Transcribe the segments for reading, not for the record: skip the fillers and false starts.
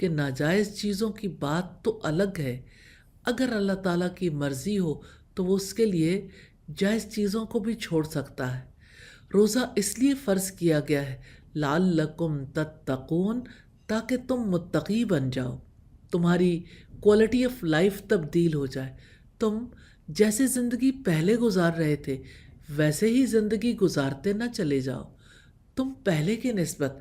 کہ ناجائز چیزوں کی بات تو الگ ہے، اگر اللہ تعالیٰ کی مرضی ہو تو وہ اس کے لیے جائز چیزوں کو بھی چھوڑ سکتا ہے۔ روزہ اس لیے فرض کیا گیا ہے لعلکم تتقون، تاکہ تم متقی بن جاؤ، تمہاری کوالٹی آف لائف تبدیل ہو جائے، تم جیسے زندگی پہلے گزار رہے تھے ویسے ہی زندگی گزارتے نہ چلے جاؤ، تم پہلے کی نسبت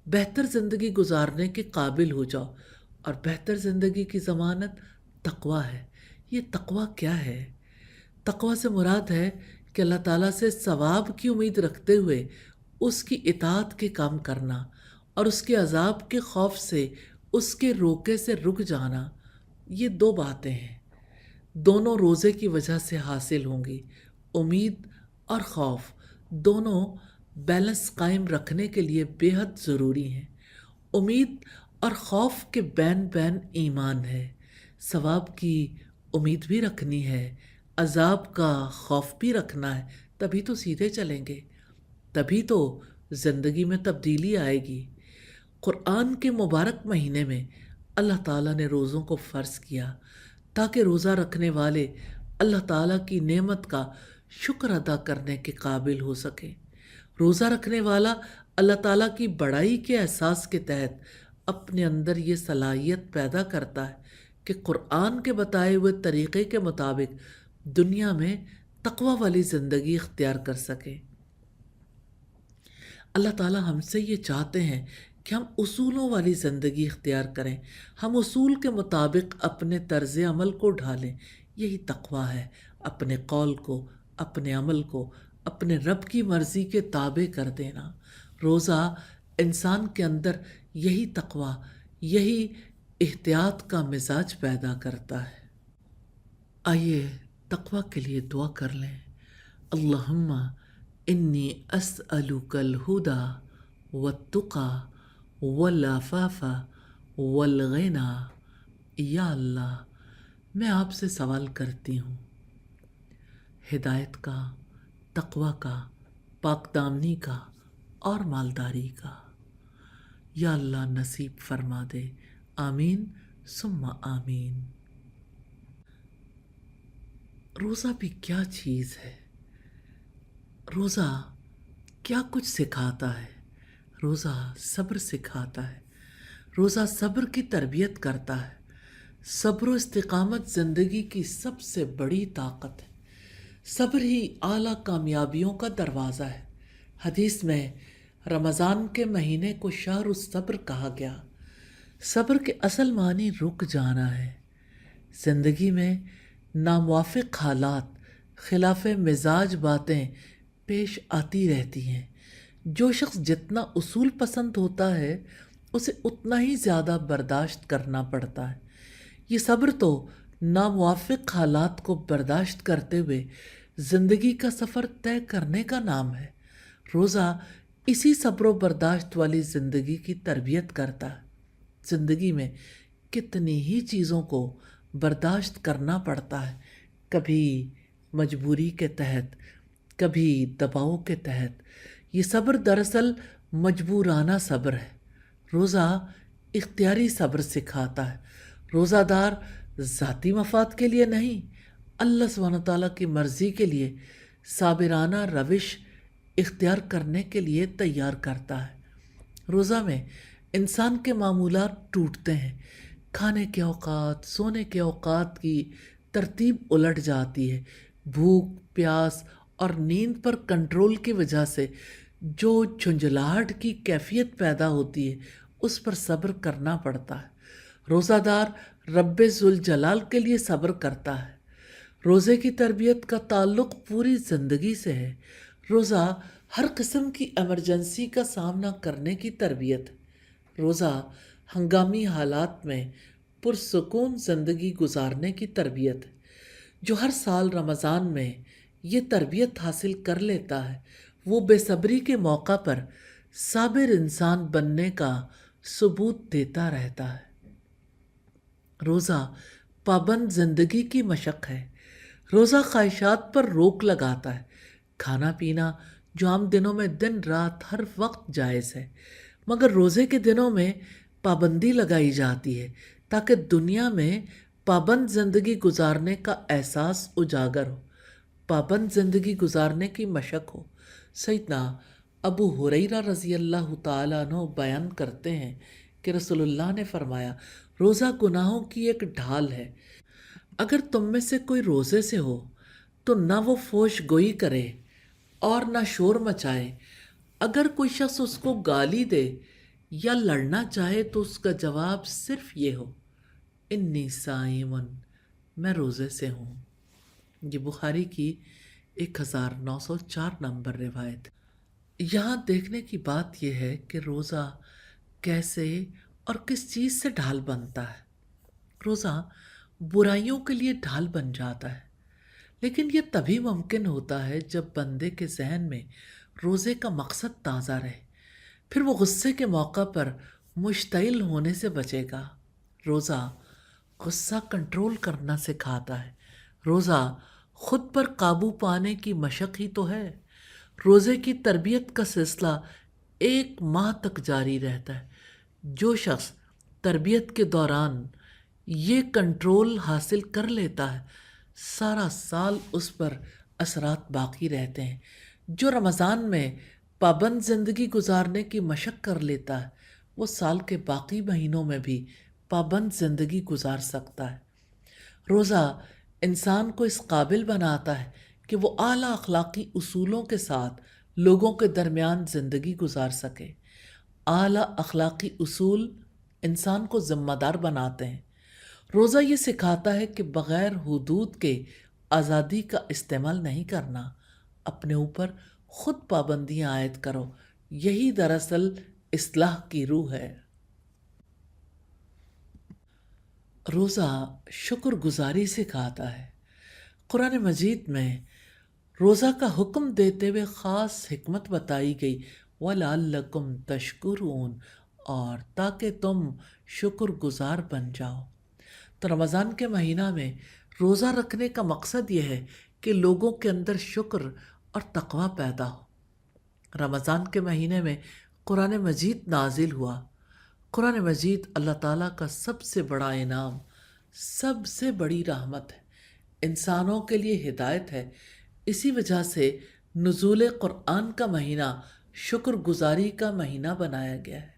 بہتر زندگی گزارنے کے قابل ہو جاؤ۔ اور بہتر زندگی کی ضمانت تقوی ہے۔ یہ تقوی کیا ہے؟ تقوی سے مراد ہے کہ اللہ تعالیٰ سے ثواب کی امید رکھتے ہوئے اس کی اطاعت کے کام کرنا، اور اس کے عذاب کے خوف سے اس کے روکے سے رک جانا۔ یہ دو باتیں ہیں، دونوں روزے کی وجہ سے حاصل ہوں گی۔ امید اور خوف دونوں بیلنس قائم رکھنے کے لیے بے حد ضروری ہیں۔ امید اور خوف کے بین بین ایمان ہے۔ ثواب کی امید بھی رکھنی ہے، عذاب کا خوف بھی رکھنا ہے، تبھی تو سیدھے چلیں گے، تبھی تو زندگی میں تبدیلی آئے گی۔ قرآن کے مبارک مہینے میں اللہ تعالیٰ نے روزوں کو فرض کیا تاکہ روزہ رکھنے والے اللہ تعالیٰ کی نعمت کا شکر ادا کرنے کے قابل ہو سکے۔ روزہ رکھنے والا اللہ تعالیٰ کی بڑائی کے احساس کے تحت اپنے اندر یہ صلاحیت پیدا کرتا ہے کہ قرآن کے بتائے ہوئے طریقے کے مطابق دنیا میں تقوی والی زندگی اختیار کر سکے۔ اللہ تعالیٰ ہم سے یہ چاہتے ہیں کہ ہم اصولوں والی زندگی اختیار کریں، ہم اصول کے مطابق اپنے طرز عمل کو ڈھالیں۔ یہی تقوی ہے، اپنے قول کو، اپنے عمل کو اپنے رب کی مرضی کے تابع کر دینا۔ روزہ انسان کے اندر یہی تقوی، یہی احتیاط کا مزاج پیدا کرتا ہے۔ آئیے تقوی کے لیے دعا کر لیں۔ اللہم انی اسألک الہدی والتقی والعفاف والغنی۔ یا اللہ، میں آپ سے سوال کرتی ہوں ہدایت کا، تقوی کا، پاک دامنی کا اور مالداری کا۔ یا اللہ نصیب فرما دے، آمین ثم آمین۔ روزہ بھی کیا چیز ہے، روزہ کیا کچھ سکھاتا ہے۔ روزہ صبر سکھاتا ہے، روزہ صبر کی تربیت کرتا ہے۔ صبر و استقامت زندگی کی سب سے بڑی طاقت ہے۔ صبر ہی اعلیٰ کامیابیوں کا دروازہ ہے۔ حدیث میں رمضان کے مہینے کو شہر الصبر کہا گیا۔ صبر کے اصل معنی رک جانا ہے۔ زندگی میں ناموافق حالات، خلاف مزاج باتیں پیش آتی رہتی ہیں۔ جو شخص جتنا اصول پسند ہوتا ہے اسے اتنا ہی زیادہ برداشت کرنا پڑتا ہے۔ یہ صبر تو ناموافق حالات کو برداشت کرتے ہوئے زندگی کا سفر طے کرنے کا نام ہے۔ روزہ اسی صبر و برداشت والی زندگی کی تربیت کرتا ہے۔ زندگی میں کتنی ہی چیزوں کو برداشت کرنا پڑتا ہے، کبھی مجبوری کے تحت، کبھی دباؤ کے تحت۔ یہ صبر دراصل مجبورانہ صبر ہے۔ روزہ اختیاری صبر سکھاتا ہے۔ روزہ دار ذاتی مفاد کے لیے نہیں، اللہ سبحانہ تعالیٰ کی مرضی کے لیے صابرانہ روش اختیار کرنے کے لیے تیار کرتا ہے۔ روزہ میں انسان کے معمولات ٹوٹتے ہیں، کھانے کے اوقات، سونے کے اوقات کی ترتیب الٹ جاتی ہے۔ بھوک، پیاس اور نیند پر کنٹرول کی وجہ سے جو جھنجھلاہٹ کی کیفیت پیدا ہوتی ہے اس پر صبر کرنا پڑتا ہے۔ روزہ دار رب ذوالجلال کے لیے صبر کرتا ہے۔ روزے کی تربیت کا تعلق پوری زندگی سے ہے۔ روزہ ہر قسم کی ایمرجنسی کا سامنا کرنے کی تربیت ہے۔ روزہ ہنگامی حالات میں پرسکون زندگی گزارنے کی تربیت ہے۔ جو ہر سال رمضان میں یہ تربیت حاصل کر لیتا ہے وہ بے صبری کے موقع پر صابر انسان بننے کا ثبوت دیتا رہتا ہے۔ روزہ پابند زندگی کی مشق ہے۔ روزہ خواہشات پر روک لگاتا ہے۔ کھانا پینا جو عام دنوں میں دن رات ہر وقت جائز ہے، مگر روزے کے دنوں میں پابندی لگائی جاتی ہے تاکہ دنیا میں پابند زندگی گزارنے کا احساس اجاگر ہو، پابند زندگی گزارنے کی مشق ہو۔ سیدنا ابو ہریرہ رضی اللہ تعالیٰ عنہ بیان کرتے ہیں کہ رسول اللہ نے فرمایا، روزہ گناہوں کی ایک ڈھال ہے۔ اگر تم میں سے کوئی روزے سے ہو تو نہ وہ فوش گوئی کرے اور نہ شور مچائے۔ اگر کوئی شخص اس کو گالی دے یا لڑنا چاہے تو اس کا جواب صرف یہ ہو، انی صائمن، میں روزے سے ہوں۔ یہ بخاری کی 1904 نمبر روایت۔ یہاں دیکھنے کی بات یہ ہے کہ روزہ کیسے اور کس چیز سے ڈھال بنتا ہے۔ روزہ برائیوں کے لیے ڈھال بن جاتا ہے، لیکن یہ تبھی ممکن ہوتا ہے جب بندے کے ذہن میں روزے کا مقصد تازہ رہے، پھر وہ غصے کے موقع پر مشتعل ہونے سے بچے گا۔ روزہ غصہ کنٹرول کرنا سکھاتا ہے۔ روزہ خود پر قابو پانے کی مشق ہی تو ہے۔ روزے کی تربیت کا سلسلہ 1 ماہ تک جاری رہتا ہے۔ جو شخص تربیت کے دوران یہ کنٹرول حاصل کر لیتا ہے، سارا سال اس پر اثرات باقی رہتے ہیں۔ جو رمضان میں پابند زندگی گزارنے کی مشق کر لیتا ہے، وہ سال کے باقی مہینوں میں بھی پابند زندگی گزار سکتا ہے۔ روزہ انسان کو اس قابل بناتا ہے کہ وہ اعلیٰ اخلاقی اصولوں کے ساتھ لوگوں کے درمیان زندگی گزار سکے۔ اعلیٰ اخلاقی اصول انسان کو ذمہ دار بناتے ہیں۔ روزہ یہ سکھاتا ہے کہ بغیر حدود کے آزادی کا استعمال نہیں کرنا، اپنے اوپر خود پابندیاں عائد کرو۔ یہی دراصل اصلاح کی روح ہے۔ روزہ شکر گزاری سکھاتا ہے۔ قرآن مجید میں روزہ کا حکم دیتے ہوئے خاص حکمت بتائی گئی، وَلَعَلَّكُمْ تَشْكُرُونَ، اور تاکہ تم شکر گزار بن جاؤ۔ تو رمضان کے مہینہ میں روزہ رکھنے کا مقصد یہ ہے کہ لوگوں کے اندر شکر اور تقوی پیدا ہو۔ رمضان کے مہینے میں قرآن مجید نازل ہوا۔ قرآن مجید اللہ تعالیٰ کا سب سے بڑا انعام، سب سے بڑی رحمت ہے، انسانوں کے لیے ہدایت ہے۔ اسی وجہ سے نزول قرآن کا مہینہ شکر گزاری کا مہینہ بنایا گیا ہے۔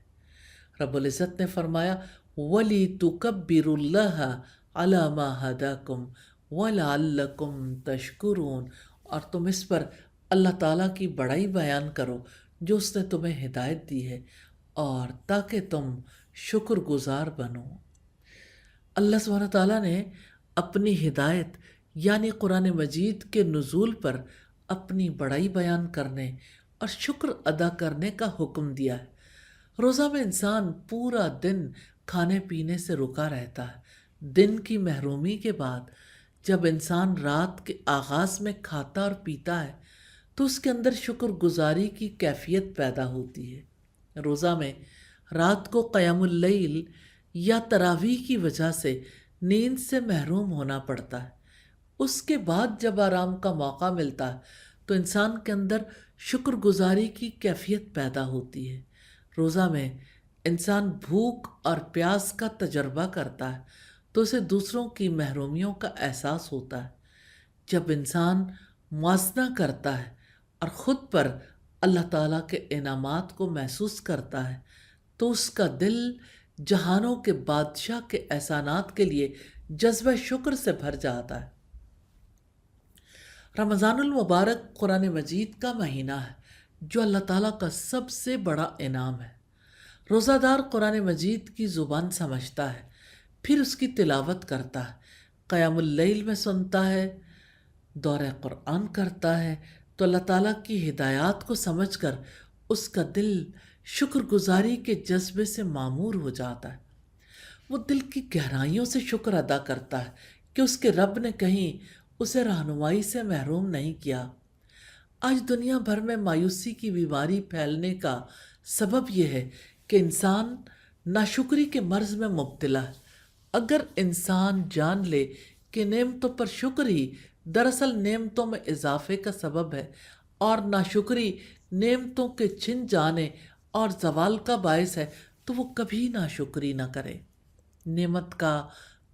رب العزت نے فرمایا، وَلِتُكَبِّرُوا اللَّهَ عَلَى مَا هَدَاكُمْ وَلَعَلَّكُمْ تَشْكُرُونَ، اور تم اس پر اللہ تعالیٰ کی بڑائی بیان کرو جو اس نے تمہیں ہدایت دی ہے، اور تاکہ تم شکر گزار بنو۔ اللہ سبحانہ تعالیٰ نے اپنی ہدایت یعنی قرآن مجید کے نزول پر اپنی بڑائی بیان کرنے اور شکر ادا کرنے کا حکم دیا ہے۔ روزہ میں انسان پورا دن کھانے پینے سے رکا رہتا ہے۔ دن کی محرومی کے بعد جب انسان رات کے آغاز میں کھاتا اور پیتا ہے تو اس کے اندر شکر گزاری کی کیفیت پیدا ہوتی ہے۔ روزہ میں رات کو قیام اللیل یا تراویح کی وجہ سے نیند سے محروم ہونا پڑتا ہے۔ اس کے بعد جب آرام کا موقع ملتا ہے تو انسان کے اندر شکر گزاری کی کیفیت پیدا ہوتی ہے۔ روزہ میں انسان بھوک اور پیاس کا تجربہ کرتا ہے تو اسے دوسروں کی محرومیوں کا احساس ہوتا ہے۔ جب انسان موازنہ کرتا ہے اور خود پر اللہ تعالیٰ کے انعامات کو محسوس کرتا ہے تو اس کا دل جہانوں کے بادشاہ کے احسانات کے لیے جذبہ شکر سے بھر جاتا ہے۔ رمضان المبارک قرآن مجید کا مہینہ ہے جو اللہ تعالیٰ کا سب سے بڑا انعام ہے۔ روزہ دار قرآن مجید کی زبان سمجھتا ہے، پھر اس کی تلاوت کرتا ہے، قیام اللیل میں سنتا ہے، دورہ قرآن کرتا ہے تو اللہ تعالیٰ کی ہدایات کو سمجھ کر اس کا دل شکر گزاری کے جذبے سے معمور ہو جاتا ہے۔ وہ دل کی گہرائیوں سے شکر ادا کرتا ہے کہ اس کے رب نے کہیں اسے رہنمائی سے محروم نہیں کیا۔ آج دنیا بھر میں مایوسی کی بیماری پھیلنے کا سبب یہ ہے کہ انسان ناشکری کے مرض میں مبتلا ہے۔ اگر انسان جان لے کہ نعمتوں پر شکر ہی دراصل نعمتوں میں اضافے کا سبب ہے اور ناشکری نعمتوں کے چھن جانے اور زوال کا باعث ہے، تو وہ کبھی ناشکری نہ کرے۔ نعمت کا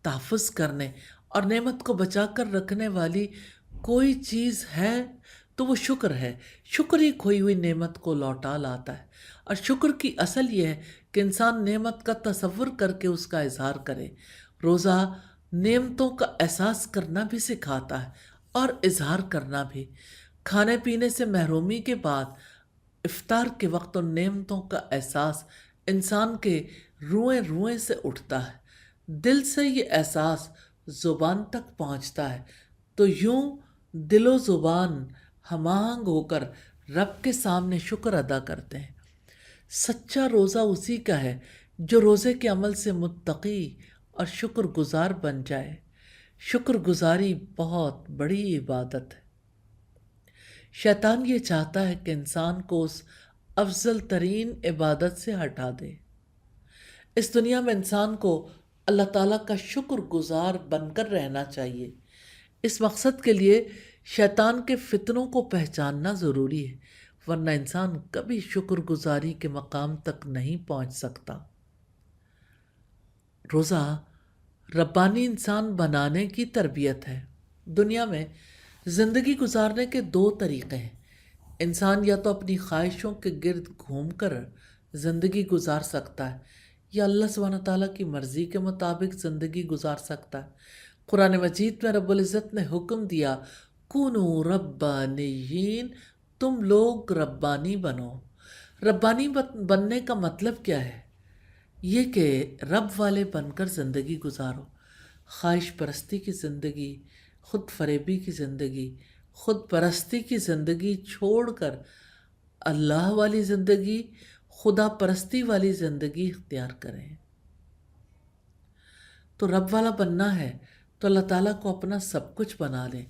تحفظ کرنے اور نعمت کو بچا کر رکھنے والی کوئی چیز ہے تو وہ شکر ہے۔ شکر ہی کھوئی ہوئی نعمت کو لوٹا لاتا ہے، اور شکر کی اصل یہ ہے کہ انسان نعمت کا تصور کر کے اس کا اظہار کرے۔ روزہ نعمتوں کا احساس کرنا بھی سکھاتا ہے اور اظہار کرنا بھی۔ کھانے پینے سے محرومی کے بعد افطار کے وقت ان نعمتوں کا احساس انسان کے روئیں روئیں سے اٹھتا ہے، دل سے یہ احساس زبان تک پہنچتا ہے، تو یوں دل و زبان ہم آہنگ ہو کر رب کے سامنے شکر ادا کرتے ہیں۔ سچا روزہ اسی کا ہے جو روزے کے عمل سے متقی اور شکر گزار بن جائے۔ شکر گزاری بہت بڑی عبادت ہے۔ شیطان یہ چاہتا ہے کہ انسان کو اس افضل ترین عبادت سے ہٹا دے۔ اس دنیا میں انسان کو اللہ تعالیٰ کا شکر گزار بن کر رہنا چاہیے۔ اس مقصد کے لیے شیطان کے فتنوں کو پہچاننا ضروری ہے، ورنہ انسان کبھی شکر گزاری کے مقام تک نہیں پہنچ سکتا۔ روزہ ربانی انسان بنانے کی تربیت ہے۔ دنیا میں زندگی گزارنے کے دو طریقے ہیں۔ انسان یا تو اپنی خواہشوں کے گرد گھوم کر زندگی گزار سکتا ہے، یا اللہ سبحانہ تعالیٰ کی مرضی کے مطابق زندگی گزار سکتا ہے۔ قرآن مجید میں رب العزت نے حکم دیا، کونو ربانیین، تم لوگ ربانی بنو۔ ربانی بننے کا مطلب کیا ہے؟ یہ کہ رب والے بن کر زندگی گزارو۔ خواہش پرستی کی زندگی، خود فریبی کی زندگی، خود پرستی کی زندگی چھوڑ کر اللہ والی زندگی، خدا پرستی والی زندگی اختیار کریں۔ تو رب والا بننا ہے تو اللہ تعالیٰ کو اپنا سب کچھ بنا لیں،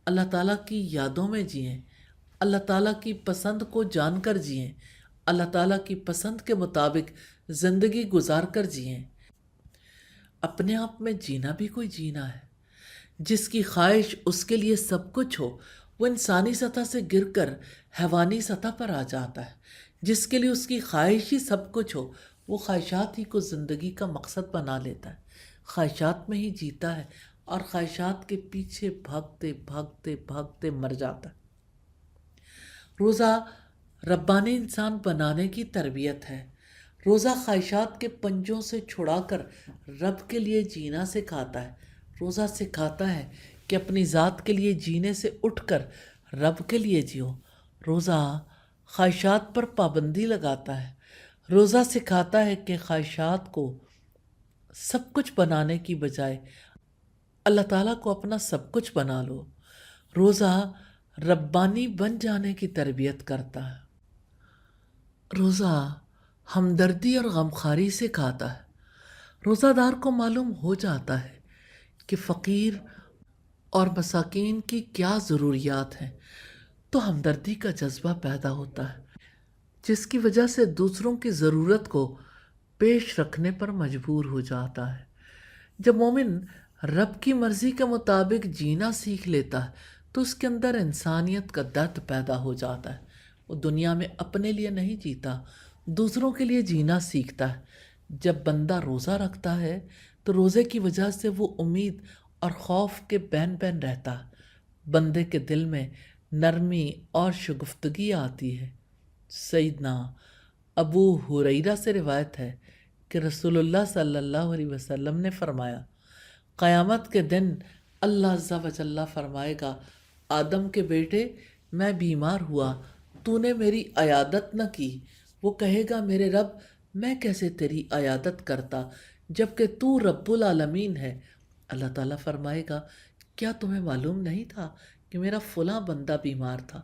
اللہ تعالیٰ کی یادوں میں جئیں، اللہ تعالیٰ کی پسند کو جان کر جئیں، اللہ تعالیٰ کی پسند کے مطابق زندگی گزار کر جئیں۔ اپنے آپ میں جینا بھی کوئی جینا ہے۔ جس کی خواہش اس کے لیے سب کچھ ہو، وہ انسانی سطح سے گر کر حیوانی سطح پر آ جاتا ہے۔ جس کے لیے اس کی خواہش ہی سب کچھ ہو، وہ خواہشات ہی کو زندگی کا مقصد بنا لیتا ہے، خواہشات میں ہی جیتا ہے اور خواہشات کے پیچھے بھاگتے بھاگتے بھاگتے مر جاتا ہے۔ روزہ ربانی انسان بنانے کی تربیت ہے۔ روزہ خواہشات کے پنجوں سے چھڑا کر رب کے لیے جینا سکھاتا ہے۔ روزہ سکھاتا ہے کہ اپنی ذات کے لیے جینے سے اٹھ کر رب کے لیے جیو۔ روزہ خواہشات پر پابندی لگاتا ہے۔ روزہ سکھاتا ہے کہ خواہشات کو سب کچھ بنانے کی بجائے اللہ تعالیٰ کو اپنا سب کچھ بنا لو۔ روزہ ربانی بن جانے کی تربیت کرتا ہے۔ روزہ ہمدردی اور غمخواری سکھاتا ہے۔ روزہ دار کو معلوم ہو جاتا ہے کہ فقیر اور مساکین کی کیا ضروریات ہیں، تو ہمدردی کا جذبہ پیدا ہوتا ہے، جس کی وجہ سے دوسروں کی ضرورت کو پیش رکھنے پر مجبور ہو جاتا ہے۔ جب مومن رب کی مرضی کے مطابق جینا سیکھ لیتا ہے تو اس کے اندر انسانیت کا درد پیدا ہو جاتا ہے۔ وہ دنیا میں اپنے لیے نہیں جیتا، دوسروں کے لیے جینا سیکھتا ہے۔ جب بندہ روزہ رکھتا ہے تو روزے کی وجہ سے وہ امید اور خوف کے بین بین رہتا ہے۔ بندے کے دل میں نرمی اور شگفتگی آتی ہے۔ سیدنا ابو ہریرہ سے روایت ہے کہ رسول اللہ صلی اللہ علیہ وسلم نے فرمایا، قیامت کے دن اللہ عز و جل فرمائے گا، آدم کے بیٹے، میں بیمار ہوا، تو نے میری عیادت نہ کی۔ وہ کہے گا، میرے رب، میں کیسے تیری عیادت کرتا جبکہ تو رب العالمین ہے۔ اللہ تعالیٰ فرمائے گا، کیا تمہیں معلوم نہیں تھا کہ میرا فلاں بندہ بیمار تھا،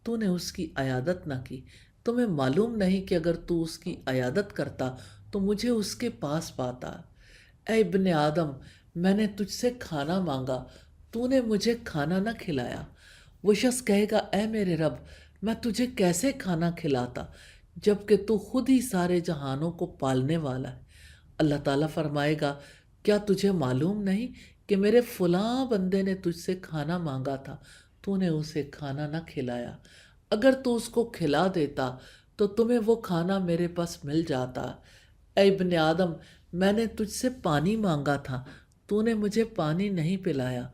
تو نے اس کی عیادت نہ کی؟ تمہیں معلوم نہیں کہ اگر تو اس کی عیادت کرتا تو مجھے اس کے پاس پاتا؟ اے ابن آدم، میں نے تجھ سے کھانا مانگا، تو نے مجھے کھانا نہ کھلایا۔ وہ شخص کہے گا، اے میرے رب، میں تجھے کیسے کھانا کھلاتا جبکہ تو خود ہی سارے جہانوں کو پالنے والا ہے۔ اللہ تعالیٰ فرمائے گا، کیا تجھے معلوم نہیں کہ میرے فلاں بندے نے تجھ سے کھانا مانگا تھا، تو نے اسے کھانا نہ کھلایا؟ اگر تو اس کو کھلا دیتا تو تمہیں وہ کھانا میرے پاس مل جاتا۔ اے ابن آدم، میں نے تجھ سے پانی مانگا تھا، تو نے مجھے پانی نہیں پلایا۔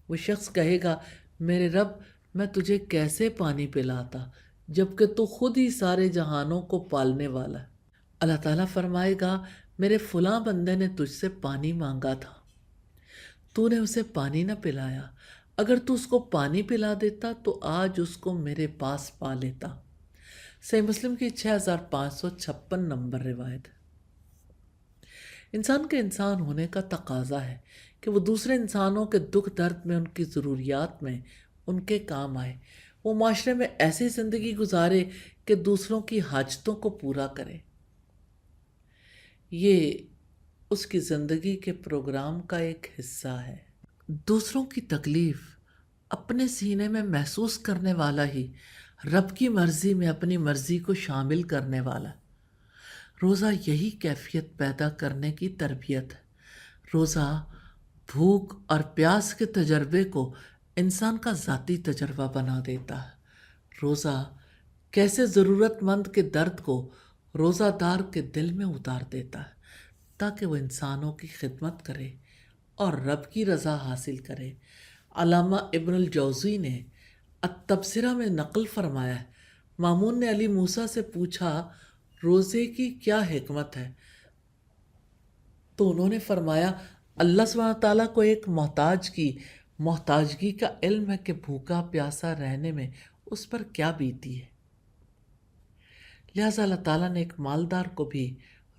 وہ شخص کہے گا، میرے رب، میں تجھے کیسے پانی پلاتا جبکہ تو خود ہی سارے جہانوں کو پالنے والا ہے۔ اللہ تعالیٰ فرمائے گا، میرے فلاں بندے نے تجھ سے پانی مانگا تھا، تو نے اسے پانی نہ پلایا۔ اگر تو اس کو پانی پلا دیتا تو آج اس کو میرے پاس پا لیتا۔ صحیح مسلم کی 6556 نمبر روایت ہے۔ انسان کے انسان ہونے کا تقاضا ہے کہ وہ دوسرے انسانوں کے دکھ درد میں، ان کی ضروریات میں ان کے کام آئے۔ وہ معاشرے میں ایسی زندگی گزارے کہ دوسروں کی حاجتوں کو پورا کرے۔ یہ اس کی زندگی کے پروگرام کا ایک حصہ ہے۔ دوسروں کی تکلیف اپنے سینے میں محسوس کرنے والا ہی رب کی مرضی میں اپنی مرضی کو شامل کرنے والا ہے۔ روزہ یہی کیفیت پیدا کرنے کی تربیت ہے۔ روزہ بھوک اور پیاس کے تجربے کو انسان کا ذاتی تجربہ بنا دیتا ہے۔ روزہ کیسے ضرورت مند کے درد کو روزہ دار کے دل میں اتار دیتا ہے تاکہ وہ انسانوں کی خدمت کرے اور رب کی رضا حاصل کرے۔ علامہ ابن الجوزی نے التبصرہ میں نقل فرمایا ہے، مامون نے علی موسیٰ سے پوچھا، روزے کی کیا حکمت ہے؟ تو انہوں نے فرمایا، اللہ سبحانہ تعالیٰ کو ایک محتاج کی محتاجگی کا علم ہے کہ بھوکا پیاسا رہنے میں اس پر کیا بیتی ہے۔ لہٰذا اللہ تعالیٰ نے ایک مالدار کو بھی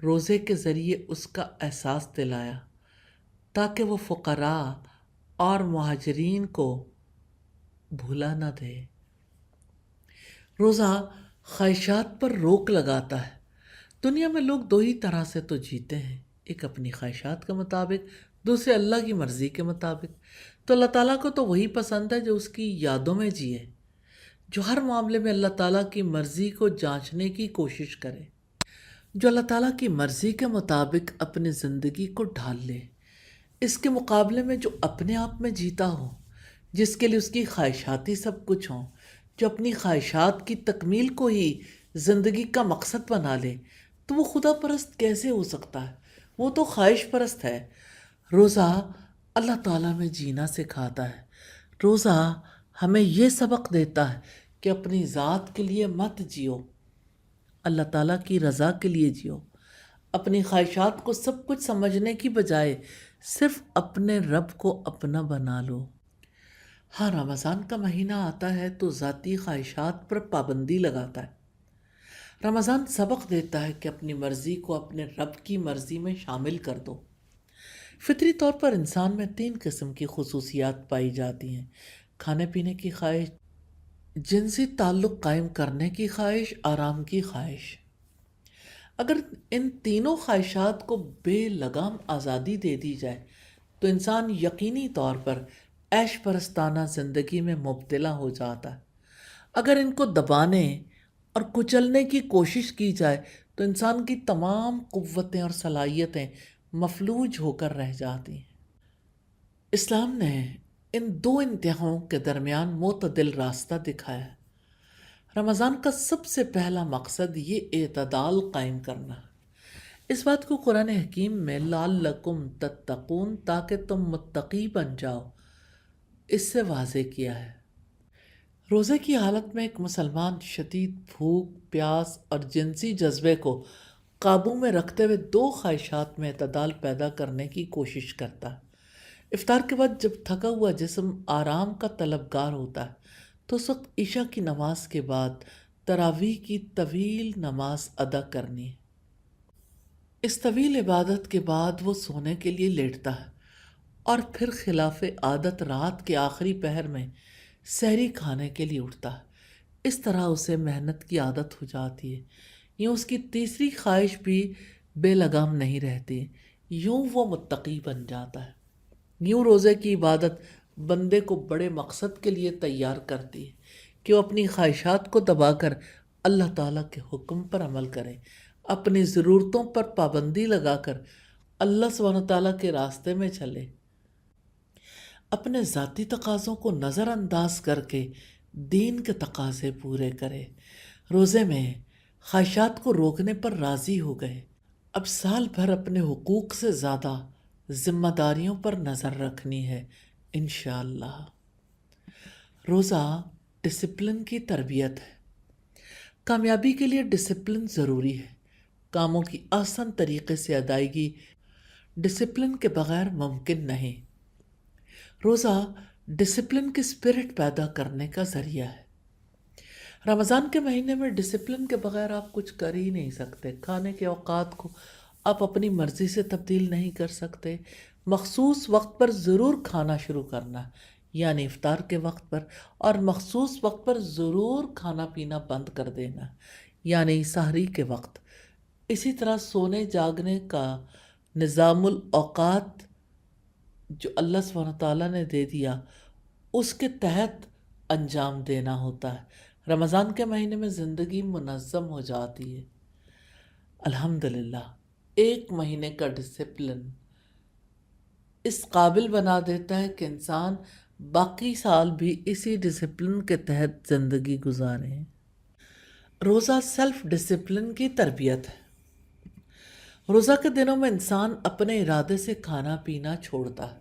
روزے کے ذریعے اس کا احساس دلایا تاکہ وہ فقراء اور مہاجرین کو بھولا نہ دے۔ روزہ خواہشات پر روک لگاتا ہے۔ دنیا میں لوگ دو ہی طرح سے تو جیتے ہیں، ایک اپنی خواہشات کے مطابق، دوسرے اللہ کی مرضی کے مطابق۔ تو اللہ تعالیٰ کو تو وہی پسند ہے جو اس کی یادوں میں جیے، جو ہر معاملے میں اللہ تعالیٰ کی مرضی کو جانچنے کی کوشش کرے، جو اللہ تعالیٰ کی مرضی کے مطابق اپنی زندگی کو ڈھال لے۔ اس کے مقابلے میں جو اپنے آپ میں جیتا ہو، جس کے لیے اس کی خواہشات ہی سب کچھ ہوں، جو اپنی خواہشات کی تکمیل کو ہی زندگی کا مقصد بنا لے، تو وہ خدا پرست کیسے ہو سکتا ہے؟ وہ تو خواہش پرست ہے۔ روزہ اللہ تعالیٰ میں جینا سکھاتا ہے۔ روزہ ہمیں یہ سبق دیتا ہے کہ اپنی ذات کے لیے مت جیو، اللہ تعالیٰ کی رضا کے لیے جیو۔ اپنی خواہشات کو سب کچھ سمجھنے کی بجائے صرف اپنے رب کو اپنا بنا لو۔ ہاں، رمضان کا مہینہ آتا ہے تو ذاتی خواہشات پر پابندی لگاتا ہے۔ رمضان سبق دیتا ہے کہ اپنی مرضی کو اپنے رب کی مرضی میں شامل کر دو۔ فطری طور پر انسان میں 3 قسم کی خصوصیات پائی جاتی ہیں: کھانے پینے کی خواہش، جنسی تعلق قائم کرنے کی خواہش، آرام کی خواہش۔ اگر ان تینوں خواہشات کو بے لگام آزادی دے دی جائے تو انسان یقینی طور پر عیش پرستانہ زندگی میں مبتلا ہو جاتا ہے۔ اگر ان کو دبانے اور کچلنے کی کوشش کی جائے تو انسان کی تمام قوتیں اور صلاحیتیں مفلوج ہو کر رہ جاتی ہیں۔ اسلام نے ان 2 انتہاؤں کے درمیان معتدل راستہ دکھایا ہے۔ رمضان کا سب سے پہلا مقصد یہ اعتدال قائم کرنا ہے۔ اس بات کو قرآن حکیم میں لعلکم تتقون، تاکہ تم متقی بن جاؤ، اس سے واضح کیا ہے۔ روزے کی حالت میں ایک مسلمان شدید بھوک، پیاس اور جنسی جذبے کو قابو میں رکھتے ہوئے 2 خواہشات میں اعتدال پیدا کرنے کی کوشش کرتا ہے۔ افطار کے بعد جب تھکا ہوا جسم آرام کا طلبگار ہوتا ہے تو اس وقت عشاء کی نماز کے بعد تراویح کی طویل نماز ادا کرنی ہے۔ اس طویل عبادت کے بعد وہ سونے کے لیے لیٹتا ہے اور پھر خلاف عادت رات کے آخری پہر میں سحری کھانے کے لیے اٹھتا ہے۔ اس طرح اسے محنت کی عادت ہو جاتی ہے۔ یوں اس کی تیسری خواہش بھی بے لگام نہیں رہتی، یوں وہ متقی بن جاتا ہے۔ یوں روزے کی عبادت بندے کو بڑے مقصد کے لیے تیار کرتی ہے کہ وہ اپنی خواہشات کو دبا کر اللہ تعالیٰ کے حکم پر عمل کرے، اپنی ضرورتوں پر پابندی لگا کر اللہ سبحانہ تعالیٰ کے راستے میں چلے، اپنے ذاتی تقاضوں کو نظر انداز کر کے دین کے تقاضے پورے کرے۔ روزے میں خواہشات کو روکنے پر راضی ہو گئے، اب سال بھر اپنے حقوق سے زیادہ ذمہ داریوں پر نظر رکھنی ہے انشاءاللہ۔ روزہ ڈسپلن کی تربیت ہے۔ کامیابی کے لیے ڈسپلن ضروری ہے۔ کاموں کی آسان طریقے سے ادائیگی ڈسپلن کے بغیر ممکن نہیں۔ روزہ ڈسپلن کی اسپرٹ پیدا کرنے کا ذریعہ ہے۔ رمضان کے مہینے میں ڈسپلن کے بغیر آپ کچھ کر ہی نہیں سکتے۔ کھانے کے اوقات کو آپ اپنی مرضی سے تبدیل نہیں کر سکتے۔ مخصوص وقت پر ضرور کھانا شروع کرنا، یعنی افطار کے وقت پر، اور مخصوص وقت پر ضرور کھانا پینا بند کر دینا، یعنی سحری کے وقت۔ اسی طرح سونے جاگنے کا نظام الاوقات جو اللہ سبحانہ تعالیٰ نے دے دیا، اس کے تحت انجام دینا ہوتا ہے۔ رمضان کے مہینے میں زندگی منظم ہو جاتی ہے الحمدللہ۔ ایک مہینے کا ڈسپلن اس قابل بنا دیتا ہے کہ انسان باقی سال بھی اسی ڈسپلن کے تحت زندگی گزارے۔ روزہ سیلف ڈسپلن کی تربیت ہے۔ روزہ کے دنوں میں انسان اپنے ارادے سے کھانا پینا چھوڑتا ہے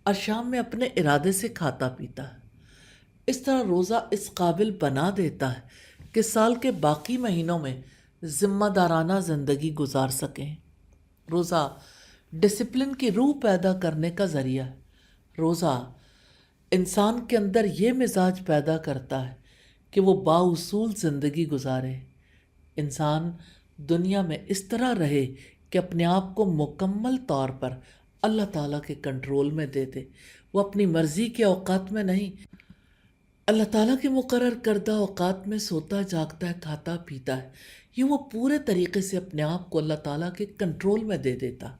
اور شام میں اپنے ارادے سے کھاتا پیتا ہے۔ اس طرح روزہ اس قابل بنا دیتا ہے کہ سال کے باقی مہینوں میں ذمہ دارانہ زندگی گزار سکیں۔ روزہ ڈسپلن کی روح پیدا کرنے کا ذریعہ ہے۔ روزہ انسان کے اندر یہ مزاج پیدا کرتا ہے کہ وہ بااصول زندگی گزارے۔ انسان دنیا میں اس طرح رہے کہ اپنے آپ کو مکمل طور پر اللہ تعالیٰ کے کنٹرول میں دے دے۔ وہ اپنی مرضی کے اوقات میں نہیں، اللہ تعالیٰ کے مقرر کردہ اوقات میں سوتا جاگتا ہے، کھاتا پیتا ہے۔ یہ وہ پورے طریقے سے اپنے آپ کو اللہ تعالیٰ کے کنٹرول میں دے دیتا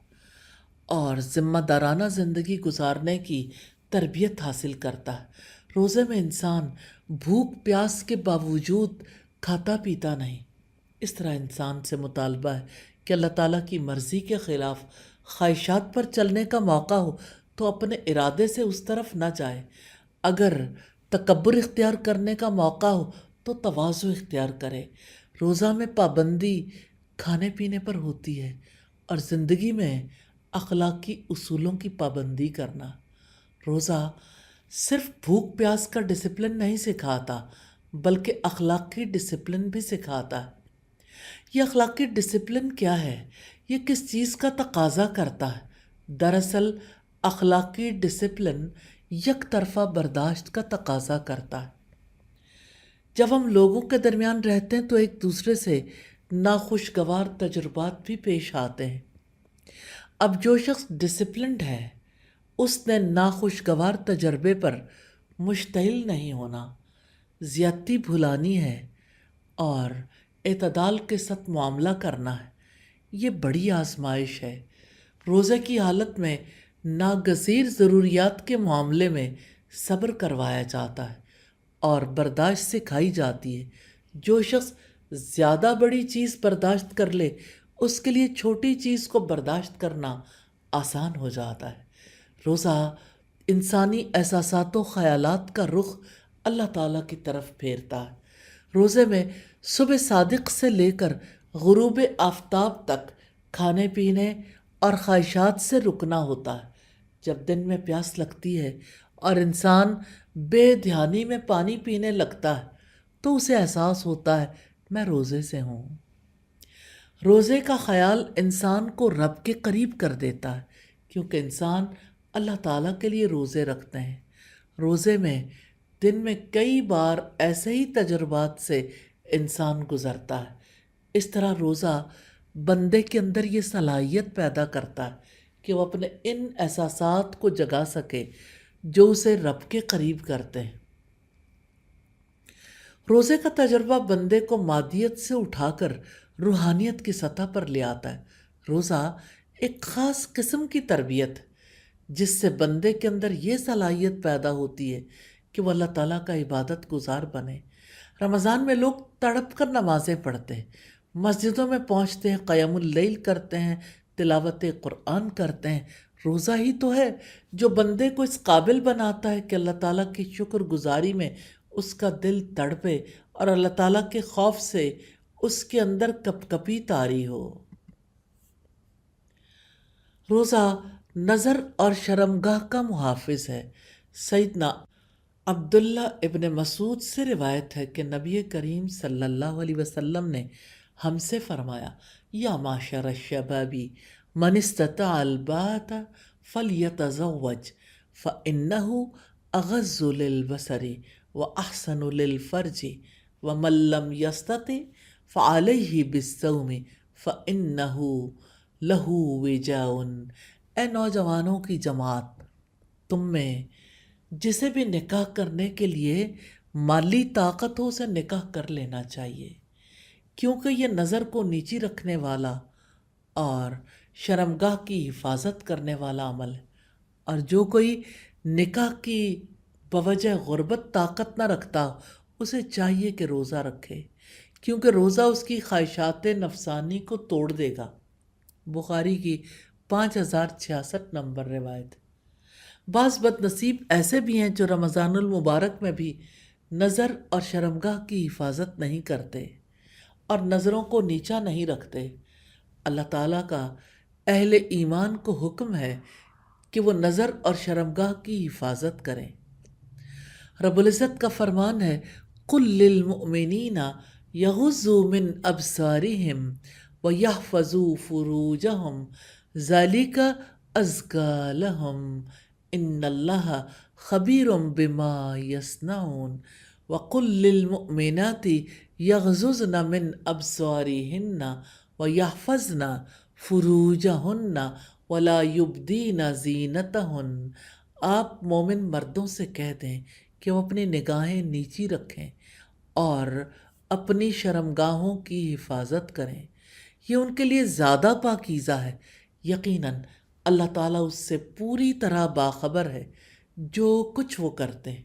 اور ذمہ دارانہ زندگی گزارنے کی تربیت حاصل کرتا ہے۔ روزے میں انسان بھوک پیاس کے باوجود کھاتا پیتا نہیں۔ اس طرح انسان سے مطالبہ ہے کہ اللہ تعالیٰ کی مرضی کے خلاف خواہشات پر چلنے کا موقع ہو تو اپنے ارادے سے اس طرف نہ جائے۔ اگر تکبر اختیار کرنے کا موقع ہو تو تواضع اختیار کرے۔ روزہ میں پابندی کھانے پینے پر ہوتی ہے اور زندگی میں اخلاقی اصولوں کی پابندی کرنا۔ روزہ صرف بھوک پیاس کا ڈسپلن نہیں سکھاتا بلکہ اخلاقی ڈسپلن بھی سکھاتا ہے۔ یہ اخلاقی ڈسپلن کیا ہے؟ یہ کس چیز کا تقاضا کرتا ہے؟ دراصل اخلاقی ڈسپلن یک طرفہ برداشت کا تقاضا کرتا ہے۔ جب ہم لوگوں کے درمیان رہتے ہیں تو ایک دوسرے سے ناخوشگوار تجربات بھی پیش آتے ہیں۔ اب جو شخص ڈسپلنڈ ہے اس نے ناخوشگوار تجربے پر مشتعل نہیں ہونا، زیادتی بھلانی ہے اور اعتدال کے ساتھ معاملہ کرنا ہے۔ یہ بڑی آزمائش ہے۔ روزے کی حالت میں ناگزیر ضروریات کے معاملے میں صبر کروایا جاتا ہے اور برداشت سکھائی جاتی ہے۔ جو شخص زیادہ بڑی چیز برداشت کر لے اس کے لیے چھوٹی چیز کو برداشت کرنا آسان ہو جاتا ہے۔ روزہ انسانی احساسات و خیالات کا رخ اللہ تعالیٰ کی طرف پھیرتا ہے۔ روزے میں صبح صادق سے لے کر غروب آفتاب تک کھانے پینے اور خواہشات سے رکنا ہوتا ہے۔ جب دن میں پیاس لگتی ہے اور انسان بے دھیانی میں پانی پینے لگتا ہے تو اسے احساس ہوتا ہے میں روزے سے ہوں۔ روزے کا خیال انسان کو رب کے قریب کر دیتا ہے کیونکہ انسان اللہ تعالیٰ کے لیے روزے رکھتے ہیں۔ روزے میں دن میں کئی بار ایسے ہی تجربات سے انسان گزرتا ہے۔ اس طرح روزہ بندے کے اندر یہ صلاحیت پیدا کرتا ہے کہ وہ اپنے ان احساسات کو جگا سکے جو اسے رب کے قریب کرتے ہیں۔ روزے کا تجربہ بندے کو مادیت سے اٹھا کر روحانیت کی سطح پر لے آتا ہے۔ روزہ ایک خاص قسم کی تربیت ہے جس سے بندے کے اندر یہ صلاحیت پیدا ہوتی ہے کہ وہ اللہ تعالیٰ کا عبادت گزار بنے۔ رمضان میں لوگ تڑپ کر نمازیں پڑھتے ہیں، مسجدوں میں پہنچتے ہیں، قیام اللیل کرتے ہیں، تلاوت قرآن کرتے ہیں۔ روزہ ہی تو ہے جو بندے کو اس قابل بناتا ہے کہ اللہ تعالیٰ کی شکر گزاری میں اس کا دل تڑپے اور اللہ تعالیٰ کے خوف سے اس کے اندر کپ کپی طاری ہو۔ روزہ نظر اور شرمگاہ کا محافظ ہے۔ سیدنا عبداللہ ابن مسعود سے روایت ہے کہ نبی کریم صلی اللہ علیہ وسلم نے ہم سے فرمایا، یا معشر الشبابی من استطاع الباءۃ فلیتزوج فإنہ اغض للبصر واحسن للفرج ومن لم یستطع فعلیہ بالصوم فإنہ لہ وجاء۔ اے نوجوانوں کی جماعت، تم میں جسے بھی نکاح کرنے کے لیے مالی طاقت ہو اسے نکاح کر لینا چاہیے، کیونکہ یہ نظر کو نیچی رکھنے والا اور شرمگاہ کی حفاظت کرنے والا عمل ہے۔ اور جو کوئی نکاح کی بوجہ غربت طاقت نہ رکھتا اسے چاہیے کہ روزہ رکھے، کیونکہ روزہ اس کی خواہشات نفسانی کو توڑ دے گا۔ بخاری کی 5066 نمبر روایت۔ بعض بد نصیب ایسے بھی ہیں جو رمضان المبارک میں بھی نظر اور شرمگاہ کی حفاظت نہیں کرتے اور نظروں کو نیچا نہیں رکھتے۔ اللہ تعالیٰ کا اہل ایمان کو حکم ہے کہ وہ نظر اور شرمگاہ کی حفاظت کریں۔ رب العزت کا فرمان ہے، قُل لِّلْمُؤْمِنِينَ يَغُضُّوا مِنْ أَبْصَارِهِمْ وَيَحْفَظُوا فُرُوجَهُمْ ذَلِكَ أَزْكَىٰ لَهُمْ إِنَّ اللَّهَ خَبِيرٌ بِمَا يَصْنَعُونَ وَقُل لِّلْمُؤْمِنَاتِ يَغْضُضْنَ مِنْ أَبْصَارِهِنَّ وَيَحْفَظْنَ فُرُوجَهُنَّ وَلَا يُبْدِينَ زِینَتَهُنَّ۔ آپ مومن مردوں سے کہہ دیں کہ وہ اپنی نگاہیں نیچی رکھیں اور اپنی شرمگاہوں کی حفاظت کریں، یہ ان کے لیے زیادہ پاکیزہ ہے۔ یقیناً اللہ تعالیٰ اس سے پوری طرح باخبر ہے جو کچھ وہ کرتے ہیں۔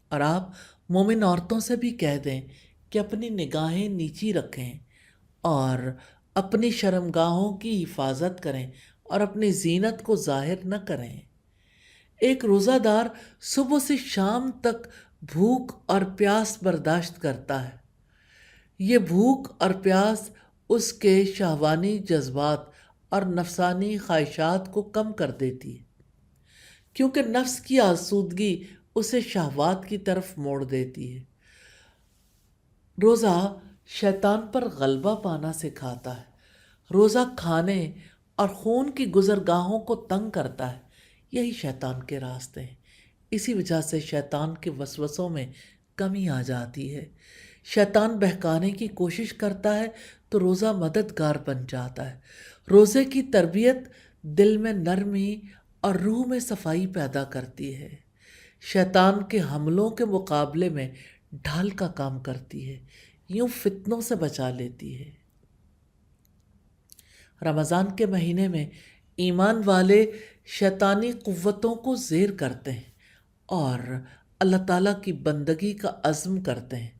اور آپ مومن عورتوں سے بھی کہہ دیں کہ اپنی نگاہیں نیچی رکھیں اور اپنی شرمگاہوں کی حفاظت کریں اور اپنی زینت کو ظاہر نہ کریں۔ ایک روزہ دار صبح سے شام تک بھوک اور پیاس برداشت کرتا ہے۔ یہ بھوک اور پیاس اس کے شہوانی جذبات اور نفسانی خواہشات کو کم کر دیتی ہے، کیونکہ نفس کی آسودگی اسے شہوات کی طرف موڑ دیتی ہے۔ روزہ شیطان پر غلبہ پانا سکھاتا ہے۔ روزہ کھانے اور خون کی گزرگاہوں کو تنگ کرتا ہے، یہی شیطان کے راستے ہیں۔ اسی وجہ سے شیطان کے وسوسوں میں کمی آ جاتی ہے۔ شیطان بہکانے کی کوشش کرتا ہے تو روزہ مددگار بن جاتا ہے۔ روزے کی تربیت دل میں نرمی اور روح میں صفائی پیدا کرتی ہے، شیطان کے حملوں کے مقابلے میں ڈھال کا کام کرتی ہے، یوں فتنوں سے بچا لیتی ہے۔ رمضان کے مہینے میں ایمان والے شیطانی قوتوں کو زیر کرتے ہیں اور اللہ تعالیٰ کی بندگی کا عزم کرتے ہیں،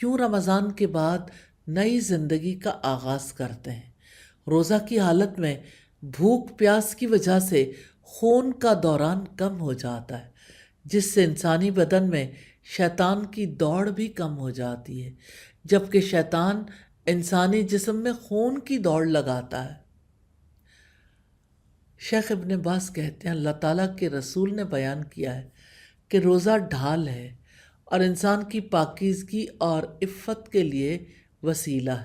یوں رمضان کے بعد نئی زندگی کا آغاز کرتے ہیں۔ روزہ کی حالت میں بھوک پیاس کی وجہ سے خون کا دوران کم ہو جاتا ہے، جس سے انسانی بدن میں شیطان کی دوڑ بھی کم ہو جاتی ہے، جبکہ شیطان انسانی جسم میں خون کی دوڑ لگاتا ہے۔ شیخ ابن باز کہتے ہیں، اللہ تعالیٰ کے رسول نے بیان کیا ہے کہ روزہ ڈھال ہے اور انسان کی پاکیزگی اور عفت کے لیے وسیلہ ہے۔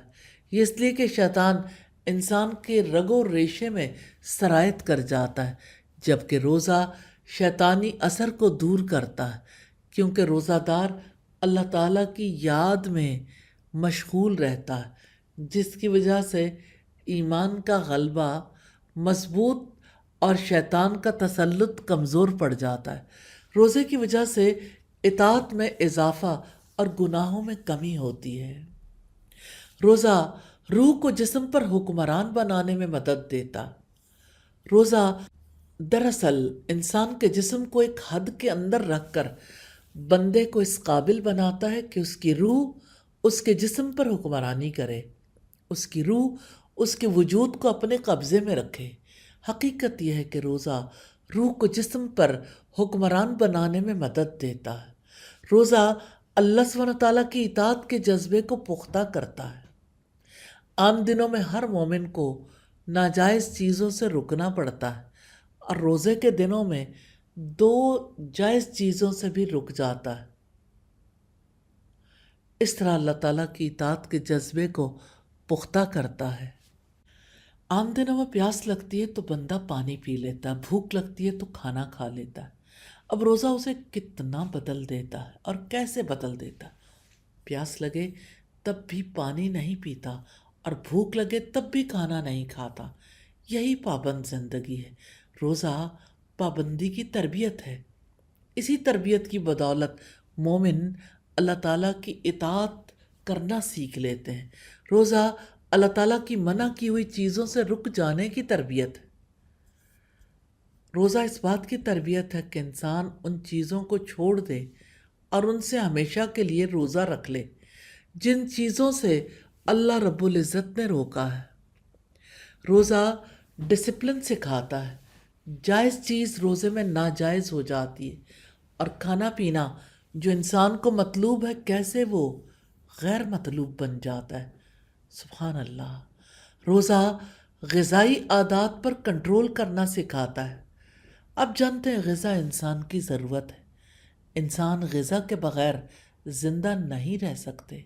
یہ اس لیے کہ شیطان انسان کے رگ و ریشے میں سرایت کر جاتا ہے، جبکہ روزہ شیطانی اثر کو دور کرتا ہے، کیونکہ روزہ دار اللہ تعالیٰ کی یاد میں مشغول رہتا ہے، جس کی وجہ سے ایمان کا غلبہ مضبوط اور شیطان کا تسلط کمزور پڑ جاتا ہے۔ روزے کی وجہ سے اطاعت میں اضافہ اور گناہوں میں کمی ہوتی ہے۔ روزہ روح کو جسم پر حکمران بنانے میں مدد دیتا۔ روزہ دراصل انسان کے جسم کو ایک حد کے اندر رکھ کر بندے کو اس قابل بناتا ہے کہ اس کی روح اس کے جسم پر حکمرانی کرے، اس کی روح اس کے وجود کو اپنے قبضے میں رکھے۔ حقیقت یہ ہے کہ روزہ روح کو جسم پر حکمران بنانے میں مدد دیتا ہے۔ روزہ اللہ سبحانہ تعالیٰ کی اطاعت کے جذبے کو پختہ کرتا ہے۔ عام دنوں میں ہر مومن کو ناجائز چیزوں سے رکنا پڑتا ہے، اور روزے کے دنوں میں 2 جائز چیزوں سے بھی رک جاتا ہے۔ اس طرح اللہ تعالیٰ کی اطاعت کے جذبے کو پختہ کرتا ہے۔ عام دنوں میں پیاس لگتی ہے تو بندہ پانی پی لیتا ہے، بھوک لگتی ہے تو کھانا کھا لیتا ہے۔ اب روزہ اسے کتنا بدل دیتا ہے اور کیسے بدل دیتا ہے۔ پیاس لگے تب بھی پانی نہیں پیتا اور بھوک لگے تب بھی کھانا نہیں کھاتا۔ یہی پابند زندگی ہے۔ روزہ پابندی کی تربیت ہے۔ اسی تربیت کی بدولت مومن اللہ تعالیٰ کی اطاعت کرنا سیکھ لیتے ہیں۔ روزہ اللہ تعالیٰ کی منع کی ہوئی چیزوں سے رک جانے کی تربیت ہے۔ روزہ اس بات کی تربیت ہے کہ انسان ان چیزوں کو چھوڑ دے اور ان سے ہمیشہ کے لیے روزہ رکھ لے جن چیزوں سے اللہ رب العزت نے روکا ہے۔ روزہ ڈسپلن سکھاتا ہے۔ جائز چیز روزے میں ناجائز ہو جاتی ہے، اور کھانا پینا جو انسان کو مطلوب ہے کیسے وہ غیر مطلوب بن جاتا ہے۔ سبحان اللہ۔ روزہ غذائی عادات پر کنٹرول کرنا سکھاتا ہے۔ اب جانتے ہیں غذا انسان کی ضرورت ہے۔ انسان غذا کے بغیر زندہ نہیں رہ سکتے۔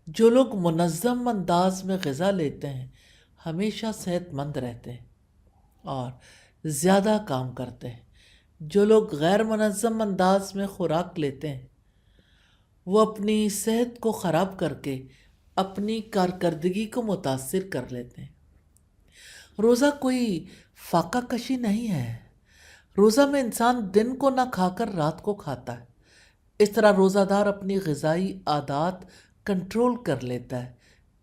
جو لوگ منظم انداز میں غذا لیتے ہیں ہمیشہ صحت مند رہتے ہیں اور زیادہ کام کرتے ہیں۔ جو لوگ غیر منظم انداز میں خوراک لیتے ہیں وہ اپنی صحت کو خراب کر کے اپنی کارکردگی کو متاثر کر لیتے ہیں۔ روزہ کوئی فاقہ کشی نہیں ہے۔ روزہ میں انسان دن کو نہ کھا کر رات کو کھاتا ہے۔ اس طرح روزہ دار اپنی غذائی عادات کنٹرول کر لیتا ہے۔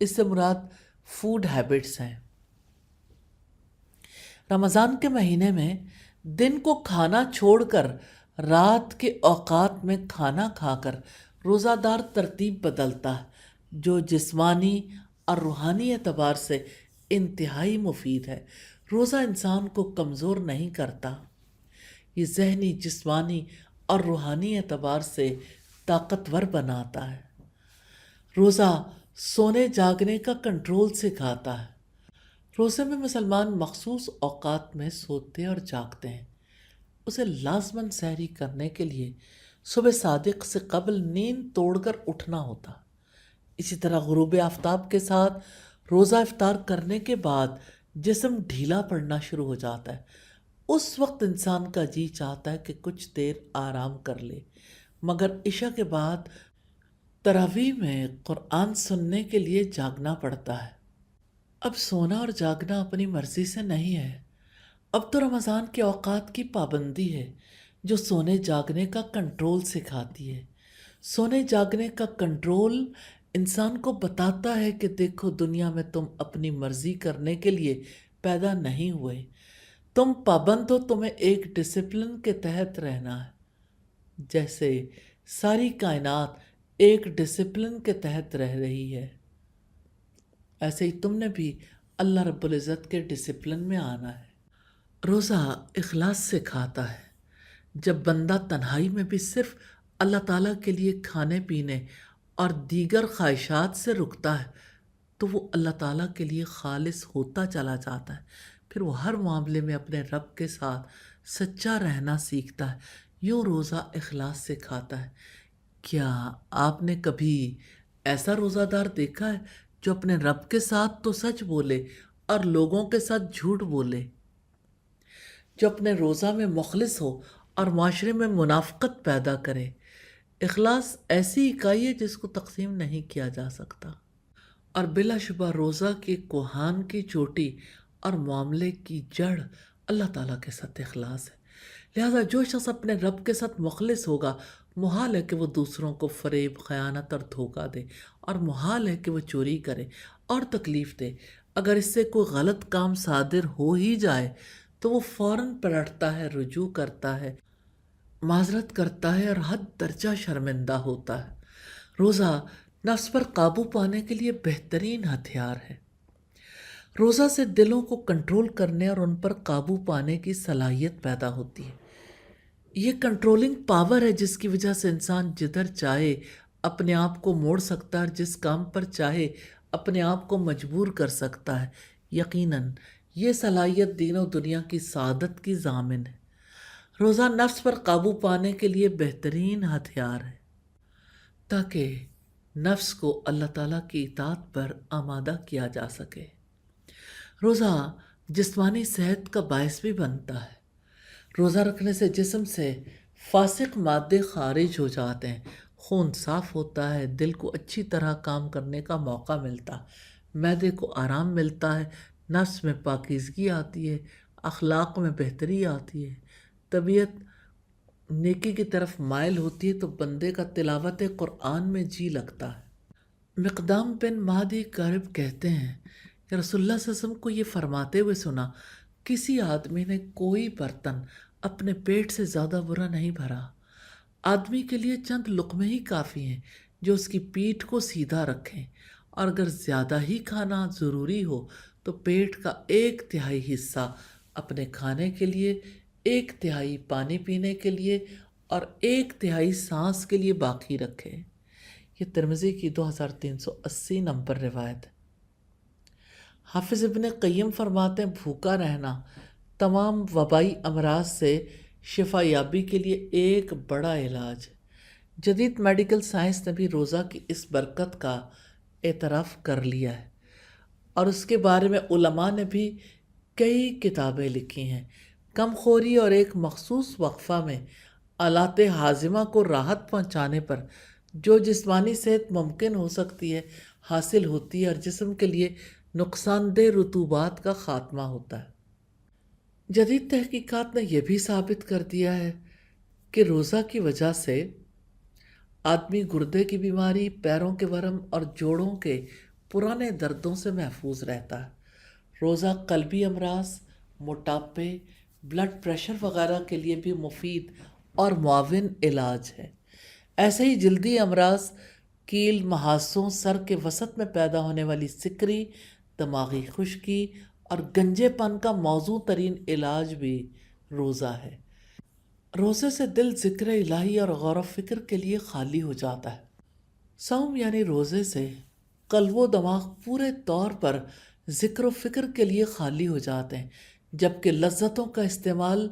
اس سے مراد فوڈ ہیبٹس ہیں۔ رمضان کے مہینے میں دن کو کھانا چھوڑ کر رات کے اوقات میں کھانا کھا کر روزہ دار ترتیب بدلتا ہے، جو جسمانی اور روحانی اعتبار سے انتہائی مفید ہے۔ روزہ انسان کو کمزور نہیں کرتا، یہ ذہنی، جسمانی اور روحانی اعتبار سے طاقتور بناتا ہے۔ روزہ سونے جاگنے کا کنٹرول سکھاتا ہے۔ روزے میں مسلمان مخصوص اوقات میں سوتے اور جاگتے ہیں۔ اسے لازماً سحری کرنے کے لیے صبح صادق سے قبل نیند توڑ کر اٹھنا ہوتا۔ اسی طرح غروب آفتاب کے ساتھ روزہ افطار کرنے کے بعد جسم ڈھیلا پڑنا شروع ہو جاتا ہے۔ اس وقت انسان کا جی چاہتا ہے کہ کچھ دیر آرام کر لے، مگر عشاء کے بعد تراویح میں قرآن سننے کے لیے جاگنا پڑتا ہے۔ اب سونا اور جاگنا اپنی مرضی سے نہیں ہے۔ اب تو رمضان کے اوقات کی پابندی ہے جو سونے جاگنے کا کنٹرول سکھاتی ہے۔ سونے جاگنے کا کنٹرول انسان کو بتاتا ہے کہ دیکھو، دنیا میں تم اپنی مرضی کرنے کے لیے پیدا نہیں ہوئے، تم پابند ہو، تمہیں ایک ڈسپلن کے تحت رہنا ہے، جیسے ساری کائنات ایک ڈسپلن کے تحت رہ رہی ہے، ایسے ہی تم نے بھی اللہ رب العزت کے ڈسپلن میں آنا ہے۔ روزہ اخلاص سکھاتا ہے۔ جب بندہ تنہائی میں بھی صرف اللہ تعالیٰ کے لیے کھانے پینے اور دیگر خواہشات سے رکتا ہے تو وہ اللہ تعالیٰ کے لیے خالص ہوتا چلا جاتا ہے۔ پھر وہ ہر معاملے میں اپنے رب کے ساتھ سچا رہنا سیکھتا ہے۔ یوں روزہ اخلاص سکھاتا ہے۔ کیا آپ نے کبھی ایسا روزہ دار دیکھا ہے جو اپنے رب کے ساتھ تو سچ بولے اور لوگوں کے ساتھ جھوٹ بولے؟ جو اپنے روزہ میں مخلص ہو اور معاشرے میں منافقت پیدا کرے۔ اخلاص ایسی اکائی ہے جس کو تقسیم نہیں کیا جا سکتا، اور بلا شبہ روزہ کے کوہان کی چوٹی اور معاملے کی جڑ اللہ تعالیٰ کے ساتھ اخلاص ہے۔ لہذا جو شخص اپنے رب کے ساتھ مخلص ہوگا، محال ہے کہ وہ دوسروں کو فریب، خیانت اور دھوکہ دے، اور محال ہے کہ وہ چوری کرے اور تکلیف دے۔ اگر اس سے کوئی غلط کام صادر ہو ہی جائے تو وہ فوراً پلٹتا ہے، رجوع کرتا ہے، معذرت کرتا ہے اور حد درجہ شرمندہ ہوتا ہے۔ روزہ نفس پر قابو پانے کے لیے بہترین ہتھیار ہے۔ روزہ سے دلوں کو کنٹرول کرنے اور ان پر قابو پانے کی صلاحیت پیدا ہوتی ہے۔ یہ کنٹرولنگ پاور ہے جس کی وجہ سے انسان جدھر چاہے اپنے آپ کو موڑ سکتا ہے اور جس کام پر چاہے اپنے آپ کو مجبور کر سکتا ہے۔ یقیناً یہ صلاحیت دین و دنیا کی سعادت کی ضامن ہے۔ روزہ نفس پر قابو پانے کے لیے بہترین ہتھیار ہے تاکہ نفس کو اللہ تعالیٰ کی اطاعت پر آمادہ کیا جا سکے۔ روزہ جسمانی صحت کا باعث بھی بنتا ہے۔ روزہ رکھنے سے جسم سے فاسق مادے خارج ہو جاتے ہیں، خون صاف ہوتا ہے، دل کو اچھی طرح کام کرنے کا موقع ملتا ہے، معدے کو آرام ملتا ہے، نفس میں پاکیزگی آتی ہے، اخلاق میں بہتری آتی ہے، طبیعت نیکی کی طرف مائل ہوتی ہے تو بندے کا تلاوت قرآن میں جی لگتا ہے۔ مقدام بن مہدی کرب کہتے ہیں کہ رسول اللہ صلی اللہ علیہ وسلم کو یہ فرماتے ہوئے سنا، کسی آدمی نے کوئی برتن اپنے پیٹ سے زیادہ برا نہیں بھرا۔ آدمی کے لیے چند لقمے ہی کافی ہیں جو اس کی پیٹھ کو سیدھا رکھیں، اور اگر زیادہ ہی کھانا ضروری ہو تو پیٹ کا 1/3 حصہ اپنے کھانے کے لیے، 1/3 پانی پینے کے لیے اور 1/3 سانس کے لیے باقی رکھے۔ یہ ترمذی کی 2380 نمبر روایت ہے۔ حافظ ابن قیم فرماتے ہیں بھوکا رہنا تمام وبائی امراض سے شفا یابی کے لیے ایک بڑا علاج ہے۔ جدید میڈیکل سائنس نے بھی روزہ کی اس برکت کا اعتراف کر لیا ہے، اور اس کے بارے میں علماء نے بھی کئی کتابیں لکھی ہیں۔ کم خوری اور ایک مخصوص وقفہ میں آلات ہاضمہ کو راحت پہنچانے پر جو جسمانی صحت ممکن ہو سکتی ہے حاصل ہوتی ہے، اور جسم کے لیے نقصان دہ رطوبات کا خاتمہ ہوتا ہے۔ جدید تحقیقات نے یہ بھی ثابت کر دیا ہے کہ روزہ کی وجہ سے آدمی گردے کی بیماری، پیروں کے ورم اور جوڑوں کے پرانے دردوں سے محفوظ رہتا ہے۔ روزہ قلبی امراض، موٹاپے، بلڈ پریشر وغیرہ کے لیے بھی مفید اور معاون علاج ہے۔ ایسے ہی جلدی امراض، کیل، محاسوں، سر کے وسط میں پیدا ہونے والی سکری، دماغی خشکی اور گنجے پن کا موزوں ترین علاج بھی روزہ ہے۔ روزے سے دل ذکر الہی اور غور و فکر کے لیے خالی ہو جاتا ہے۔ صوم یعنی روزے سے قلب و دماغ پورے طور پر ذکر و فکر کے لیے خالی ہو جاتے ہیں، جبکہ لذتوں کا استعمال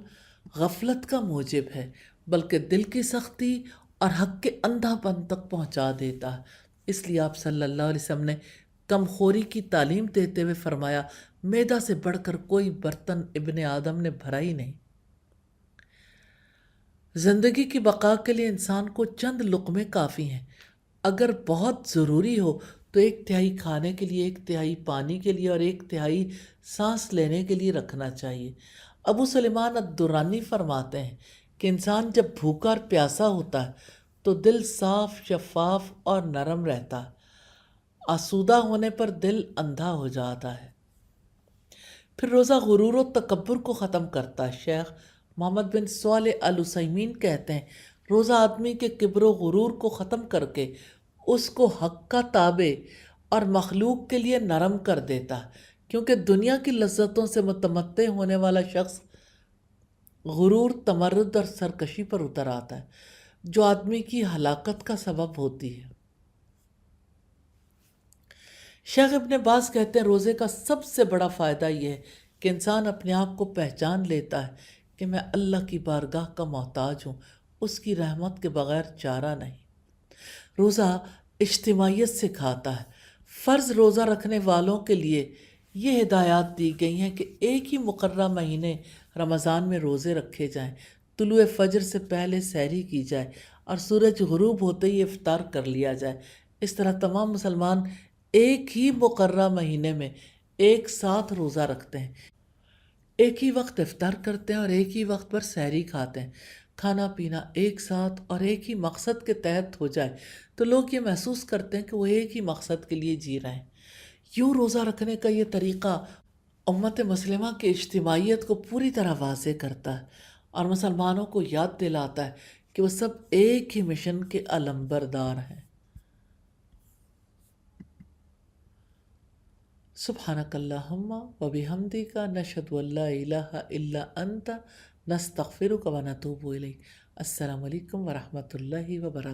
غفلت کا موجب ہے، بلکہ دل کی سختی اور حق کے اندھا پن تک پہنچا دیتا ہے۔ اس لیے آپ صلی اللہ علیہ وسلم نے کم خوری کی تعلیم دیتے ہوئے فرمایا، معدہ سے بڑھ کر کوئی برتن ابن آدم نے بھرا ہی نہیں۔ زندگی کی بقا کے لیے انسان کو چند لقمے کافی ہیں۔ اگر بہت ضروری ہو تو 1/3 کھانے کے لیے، 1/3 پانی کے لیے اور 1/3 سانس لینے کے لیے رکھنا چاہیے۔ ابو سلیمان الدرانی فرماتے ہیں کہ انسان جب بھوکا اور پیاسا ہوتا ہے تو دل صاف، شفاف اور نرم رہتا ہے۔ آسودہ ہونے پر دل اندھا ہو جاتا ہے۔ پھر روزہ غرور و تکبر کو ختم کرتا ہے۔ شیخ محمد بن صالح العثیمین کہتے ہیں روزہ آدمی کے کبر و غرور کو ختم کر کے اس کو حق کا تابع اور مخلوق کے لیے نرم کر دیتا ہے، کیونکہ دنیا کی لذتوں سے متمتع ہونے والا شخص غرور، تمرد اور سرکشی پر اتر آتا ہے، جو آدمی کی ہلاکت کا سبب ہوتی ہے۔ شیخ ابن باز کہتے ہیں روزے کا سب سے بڑا فائدہ یہ ہے کہ انسان اپنے آپ کو پہچان لیتا ہے کہ میں اللہ کی بارگاہ کا محتاج ہوں، اس کی رحمت کے بغیر چارہ نہیں۔ روزہ اجتماعیت سکھاتا ہے۔ فرض روزہ رکھنے والوں کے لیے یہ ہدایات دی گئی ہیں کہ ایک ہی مقررہ مہینے رمضان میں روزے رکھے جائیں، طلوع فجر سے پہلے سحری کی جائے اور سورج غروب ہوتے ہی افطار کر لیا جائے۔ اس طرح تمام مسلمان ایک ہی مقررہ مہینے میں ایک ساتھ روزہ رکھتے ہیں، ایک ہی وقت افطار کرتے ہیں اور ایک ہی وقت پر سحری کھاتے ہیں۔ کھانا پینا ایک ساتھ اور ایک ہی مقصد کے تحت ہو جائے تو لوگ یہ محسوس کرتے ہیں کہ وہ ایک ہی مقصد کے لیے جی رہے ہیں۔ یوں روزہ رکھنے کا یہ طریقہ امت مسلمہ کی اجتماعیت کو پوری طرح واضح کرتا ہے اور مسلمانوں کو یاد دلاتا ہے کہ وہ سب ایک ہی مشن کے علمبردار ہیں۔ سبحانک اللہم و بحمدک نشہد ان لا الہ الا انت نستغفرک و نتوب الیک۔ السلام علیکم ورحمۃ اللہ وبرکاتہ۔